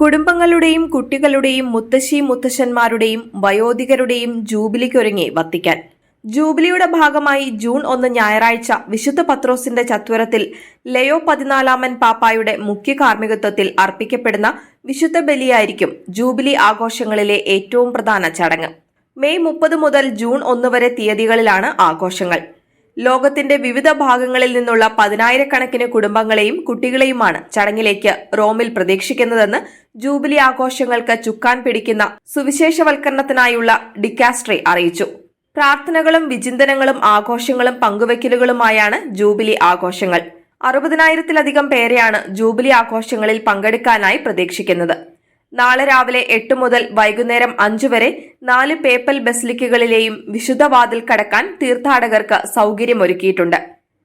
കുടുംബങ്ങളുടെയും കുട്ടികളുടെയും മുത്തശ്ശി മുത്തശ്ശന്മാരുടെയും വയോധികരുടെയും ജൂബിലിക്കൊരുങ്ങി വത്തിക്കാൻ. ജൂബിലിയുടെ ഭാഗമായി ജൂൺ 1 ഞായറാഴ്ച വിശുദ്ധ പത്രോസിന്റെ ചത്വരത്തിൽ ലയോ 14 പാപ്പായുടെ മുഖ്യ കാർമ്മികത്വത്തിൽ അർപ്പിക്കപ്പെടുന്ന വിശുദ്ധ ബലിയായിരിക്കും ജൂബിലി ആഘോഷങ്ങളിലെ ഏറ്റവും പ്രധാന ചടങ്ങ്. മെയ് 30 മുതൽ ജൂൺ 1 വരെ തീയതികളിലാണ് ആഘോഷങ്ങൾ. ലോകത്തിന്റെ വിവിധ ഭാഗങ്ങളിൽ നിന്നുള്ള 10,000-കണക്കിന് കുടുംബങ്ങളെയും കുട്ടികളെയുമാണ് ചടങ്ങിലേക്ക് റോമിൽ പ്രതീക്ഷിക്കുന്നതെന്ന് ജൂബിലി ആഘോഷങ്ങൾക്ക് ചുക്കാൻ പിടിക്കുന്ന സുവിശേഷവൽക്കരണത്തിനായുള്ള ഡിക്കാസ്ട്രി അറിയിച്ചു. പ്രാർത്ഥനകളും വിചിന്തനങ്ങളും ആഘോഷങ്ങളും പങ്കുവയ്ക്കലുകളുമായാണ് ജൂബിലി ആഘോഷങ്ങൾ. 60,000-ലധികം പേരെയാണ് ജൂബിലി ആഘോഷങ്ങളിൽ പങ്കെടുക്കാനായി പ്രതീക്ഷിക്കുന്നത്. നാളെ രാവിലെ 8 മുതൽ വൈകുന്നേരം 5 വരെ 4 പേപ്പൽ ബസിലിക്കകളിലെയും വിശുദ്ധ വാതിൽ കടക്കാൻ തീർത്ഥാടകർക്ക് സൗകര്യമൊരുക്കിയിട്ടുണ്ട്.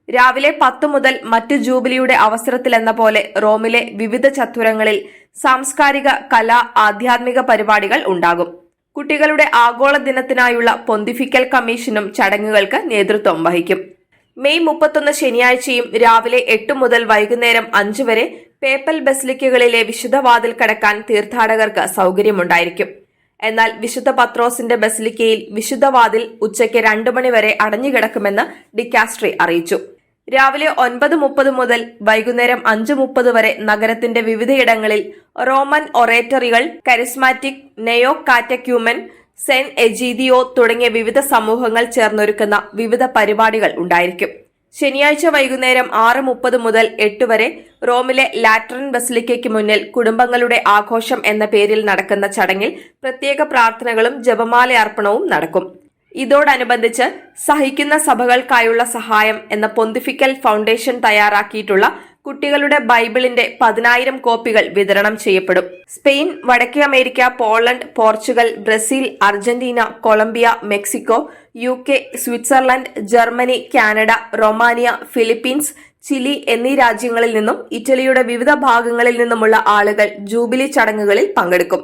രാവിലെ 10 മുതൽ മറ്റ് ജൂബിലിയുടെ അവസരത്തിലെന്ന പോലെ റോമിലെ വിവിധ ചത്വരങ്ങളിൽ സാംസ്കാരിക, കലാ, ആധ്യാത്മിക പരിപാടികൾ ഉണ്ടാകും. കുട്ടികളുടെ ആഗോള ദിനത്തിനായുള്ള പൊന്തിഫിക്കൽ കമ്മീഷനും ചടങ്ങുകൾക്ക് നേതൃത്വം വഹിക്കും. മെയ് 31 ശനിയാഴ്ചയും രാവിലെ 8 മുതൽ വൈകുന്നേരം 5 വരെ പേപ്പൽ ബസിലിക്കകളിലെ വിശുദ്ധ വാതിൽ കടക്കാൻ തീർത്ഥാടകർക്ക് സൗകര്യമുണ്ടായിരിക്കും. എന്നാൽ വിശുദ്ധ പത്രോസിന്റെ ബസിലിക്കയിൽ വിശുദ്ധ വാതിൽ ഉച്ചയ്ക്ക് 2 മണി വരെ അടഞ്ഞുകിടക്കുമെന്ന് ഡിക്കാസ്ട്രി അറിയിച്ചു. രാവിലെ 9:30 മുതൽ വൈകുന്നേരം 5:30 വരെ നഗരത്തിന്റെ വിവിധയിടങ്ങളിൽ റോമൻ ഒറേറ്ററികൾ, കരിസ്മാറ്റിക്, നെയോ കാറ്റക്യൂമൻ, സെന്റ് എജീദിയോ തുടങ്ങിയ വിവിധ സമൂഹങ്ങൾ ചേർന്നൊരുക്കുന്ന വിവിധ പരിപാടികൾ ഉണ്ടായിരിക്കും. ശനിയാഴ്ച വൈകുന്നേരം 6:30 മുതൽ 8 വരെ റോമിലെ ലാറ്ററൻ ബസിലിക്കയ്ക്ക് മുന്നിൽ കുടുംബങ്ങളുടെ ആഘോഷം എന്ന പേരിൽ നടക്കുന്ന ചടങ്ങിൽ പ്രത്യേക പ്രാർത്ഥനകളും ജപമാലയർപ്പണവും നടക്കും. ഇതോടനുബന്ധിച്ച് സഹിക്കുന്ന സഭകൾക്കായുള്ള സഹായം എന്ന പൊന്തിഫിക്കൽ ഫൗണ്ടേഷൻ തയ്യാറാക്കിയിട്ടുള്ള കുട്ടികളുടെ ബൈബിളിന്റെ 10,000 കോപ്പികൾ വിതരണം ചെയ്യപ്പെടും. സ്പെയിൻ, വടക്കേ America, Poland, Portugal, Brazil, Argentina, Colombia, Mexico, UK, Switzerland, Germany, Canada, Romania, Philippines, Chile എന്നീ രാജ്യങ്ങളിൽ നിന്നും ഇറ്റലിയുടെ വിവിധ ഭാഗങ്ങളിൽ നിന്നുമുള്ള ആളുകൾ ജൂബിലി ചടങ്ങുകളിൽ പങ്കെടുക്കും.